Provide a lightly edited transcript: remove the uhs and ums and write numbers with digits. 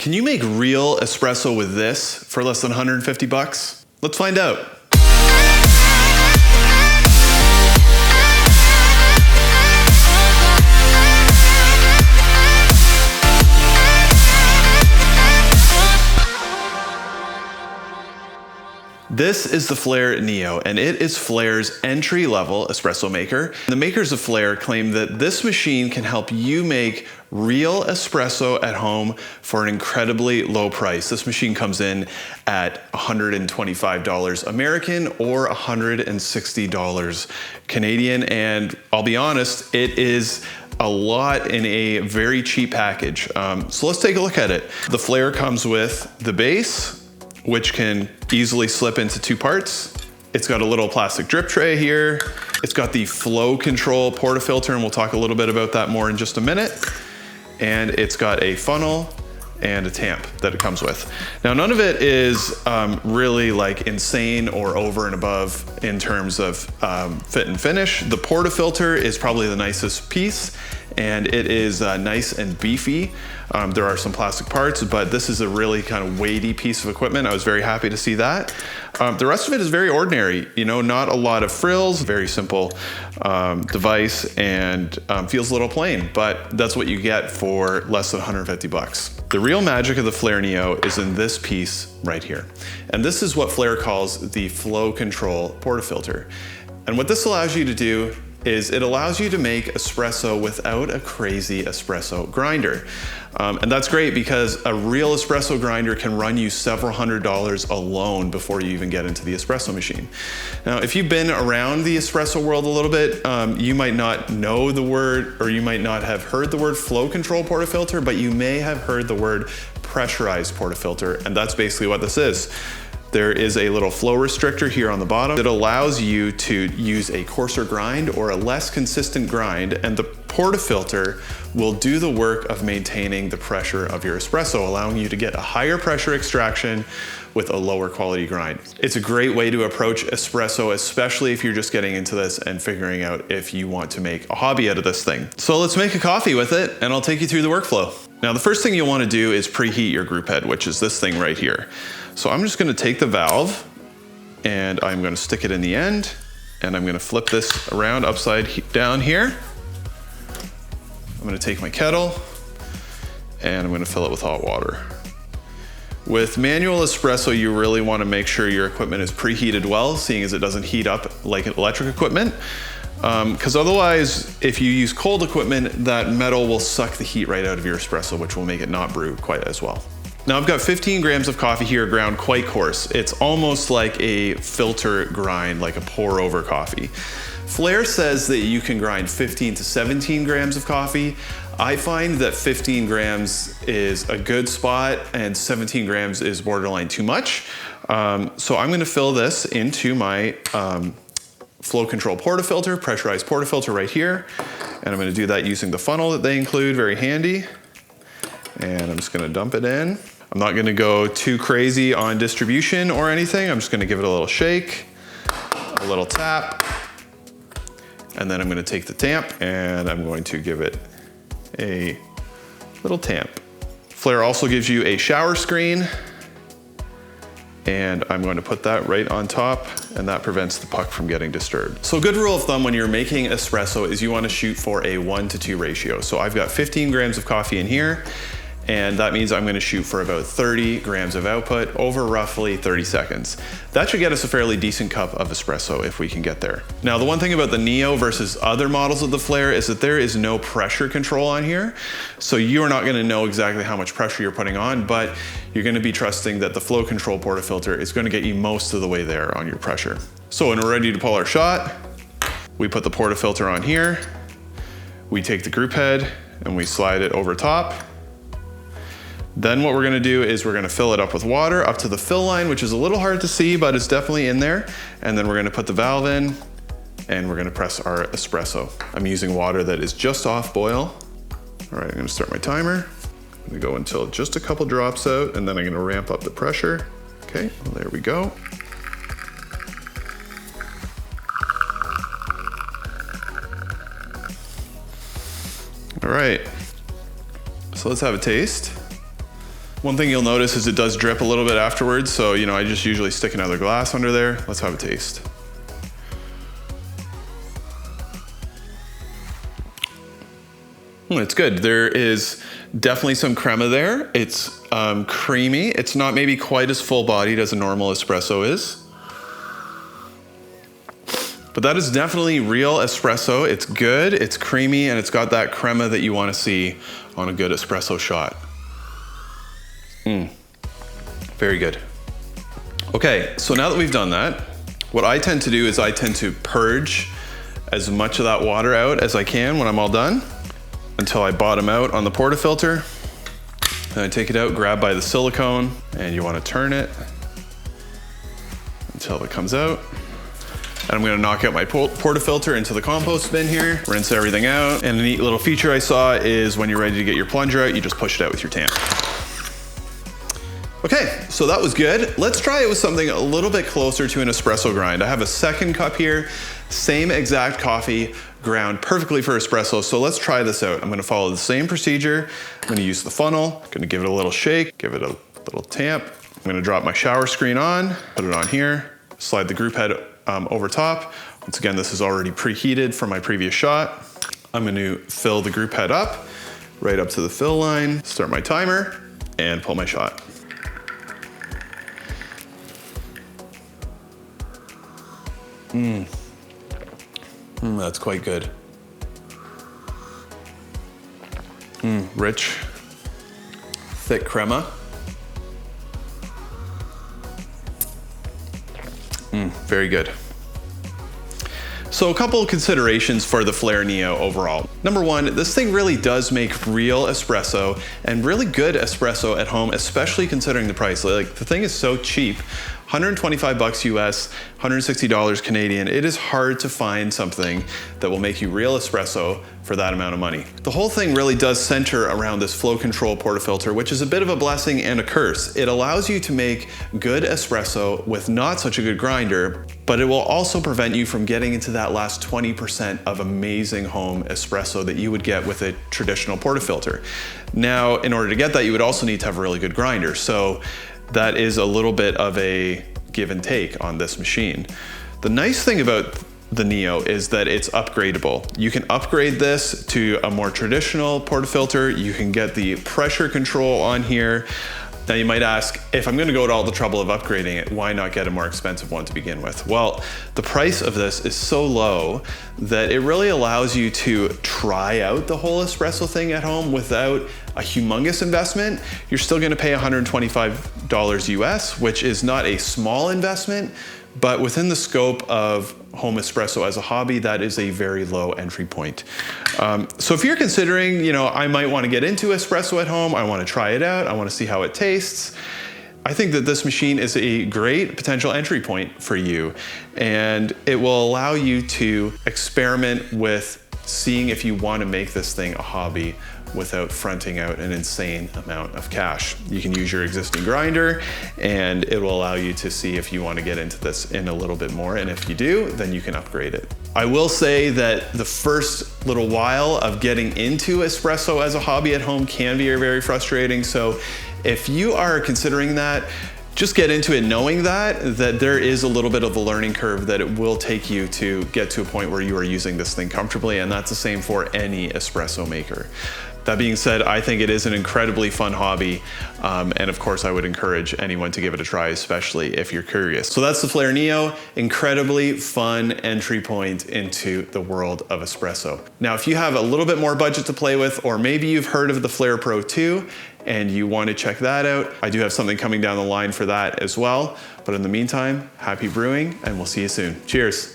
Can you make real espresso with this for less than 150 bucks? Let's find out. This is the Flair Neo, and it is Flair's entry-level espresso maker. The makers of Flair claim that this machine can help you make real espresso at home for an incredibly low price. This machine comes in at $125 American or $160 Canadian, and I'll be honest, it is a lot in a very cheap package. So let's take a look at it. The Flair comes with the base, which can easily slip into two parts. It's got a little plastic drip tray here. It's got the flow control portafilter, and we'll talk a little bit about that more in just a minute. And it's got a funnel and a tamp that it comes with. Now, none of it is really like insane or over and above in terms of fit and finish. The portafilter is probably the nicest piece, and it is nice and beefy. There are some plastic parts, but this is a really kind of weighty piece of equipment. I was very happy to see that. The rest of it is very ordinary, you know, not a lot of frills, very simple device, and feels a little plain, but that's what you get for less than 150 bucks. The real magic of the Flair Neo is in this piece right here. And this is what Flair calls the flow control portafilter. And what this allows you to do is it allows you to make espresso without a crazy espresso grinder. And that's great because a real espresso grinder can run you several $100s alone before you even get into the espresso machine. Now, if you've been around the espresso world a little bit, you might not know the word, or you might not have heard the word flow control portafilter, but you may have heard the word pressurized portafilter, and that's basically what this is. There is a little flow restrictor here on the bottom that allows you to use a coarser grind or a less consistent grind, and the portafilter will do the work of maintaining the pressure of your espresso, allowing you to get a higher pressure extraction with a lower quality grind. It's a great way to approach espresso, especially if you're just getting into this and figuring out if you want to make a hobby out of this thing. So let's make a coffee with it, and I'll take you through the workflow. Now, the first thing you'll want to do is preheat your group head, which is this thing right here. So I'm just going to take the valve and I'm going to stick it in the end, and I'm going to flip this around upside down here. I'm going to take my kettle and I'm going to fill it with hot water. With manual espresso, you really want to make sure your equipment is preheated well, seeing as it doesn't heat up like electric equipment. Because otherwise, if you use cold equipment, that metal will suck the heat right out of your espresso, which will make it not brew quite as well. Now, I've got 15 grams of coffee here ground quite coarse. It's almost like a filter grind, like a pour over coffee. Flair says that you can grind 15 to 17 grams of coffee. I find that 15 grams is a good spot and 17 grams is borderline too much. So I'm gonna fill this into my flow control portafilter, pressurized portafilter right here. And I'm gonna do that using the funnel that they include, very handy. And I'm just gonna dump it in. I'm not gonna go too crazy on distribution or anything. I'm just gonna give it a little shake, a little tap, and then I'm gonna take the tamp and I'm going to give it a little tamp. Flair also gives you a shower screen, and I'm going to put that right on top, and that prevents the puck from getting disturbed. So a good rule of thumb when you're making espresso is you want to shoot for a 1-to-2 ratio. So I've got 15 grams of coffee in here, and that means I'm going to shoot for about 30 grams of output over roughly 30 seconds. That should get us a fairly decent cup of espresso if we can get there. Now, the one thing about the Neo versus other models of the Flair is that there is no pressure control on here. So you are not going to know exactly how much pressure you're putting on, but you're going to be trusting that the flow control portafilter is going to get you most of the way there on your pressure. So when we're ready to pull our shot, we put the portafilter on here, we take the group head and we slide it over top. Then what we're gonna do is we're gonna fill it up with water up to the fill line, which is a little hard to see, but it's definitely in there. And then we're gonna put the valve in and we're gonna press our espresso. I'm using water that is just off boil. All right, I'm gonna start my timer. I'm gonna go until just a couple drops out, and then I'm gonna ramp up the pressure. Okay, well, there we go. All right, so let's have a taste. One thing you'll notice is it does drip a little bit afterwards, so you know, I just usually stick another glass under there. Let's have a taste. It's good. There is definitely some crema there. It's creamy. It's not maybe quite as full-bodied as a normal espresso is. But that is definitely real espresso. It's good, it's creamy, and it's got that crema that you want to see on a good espresso shot. Very good. Okay, so now that we've done that, what I tend to do is I tend to purge as much of that water out as I can when I'm all done, until I bottom out on the portafilter. Then I take it out, grab by the silicone, and you want to turn it until it comes out. And I'm gonna knock out my portafilter into the compost bin here, rinse everything out. And a neat little feature I saw is when you're ready to get your plunger out, you just push it out with your tamp. Okay, so that was good. Let's try it with something a little bit closer to an espresso grind. I have a second cup here, same exact coffee, ground perfectly for espresso. So let's try this out. I'm gonna follow the same procedure. I'm gonna use the funnel, gonna give it a little shake, give it a little tamp. I'm gonna drop my shower screen on, put it on here, slide the group head over top. Once again, this is already preheated from my previous shot. I'm going to fill the group head up, right up to the fill line, start my timer, and pull my shot. That's quite good. Rich, thick crema. Very good. So a couple of considerations for the Flair Neo overall. Number one, this thing really does make real espresso and really good espresso at home, especially considering the price. Like, the thing is so cheap. 125 bucks US, $160 Canadian. It is hard to find something that will make you real espresso for that amount of money. The whole thing really does center around this flow control portafilter, which is a bit of a blessing and a curse. It allows you to make good espresso with not such a good grinder, but it will also prevent you from getting into that last 20% of amazing home espresso that you would get with a traditional portafilter. Now, in order to get that, you would also need to have a really good grinder. So that is a little bit of a give and take on this machine. The nice thing about the Neo is that it's upgradable. You can upgrade this to a more traditional portafilter. You can get the pressure control on here. Now you might ask, if I'm gonna go to all the trouble of upgrading it, why not get a more expensive one to begin with? Well, the price of this is so low that it really allows you to try out the whole espresso thing at home without a humongous investment. You're still gonna pay $125 US, which is not a small investment, but within the scope of home espresso as a hobby, that is a very low entry point. So if you're considering, you know, I might want to get into espresso at home, I want to try it out, I want to see how it tastes, I think that this machine is a great potential entry point for you, and it will allow you to experiment with seeing if you want to make this thing a hobby without fronting out an insane amount of cash. You can use your existing grinder, and it will allow you to see if you want to get into this in a little bit more, and if you do, then you can upgrade it. I will say that the first little while of getting into espresso as a hobby at home can be very frustrating, so if you are considering that, just get into it knowing that there is a little bit of a learning curve that it will take you to get to a point where you are using this thing comfortably, and that's the same for any espresso maker. That being said, I think it is an incredibly fun hobby, and of course I would encourage anyone to give it a try, especially if you're curious. So that's the Flair Neo, incredibly fun entry point into the world of espresso. Now, if you have a little bit more budget to play with, or maybe you've heard of the Flair Pro 2, and you want to check that out, I do have something coming down the line for that as well. But in the meantime, happy brewing, and we'll see you soon. Cheers.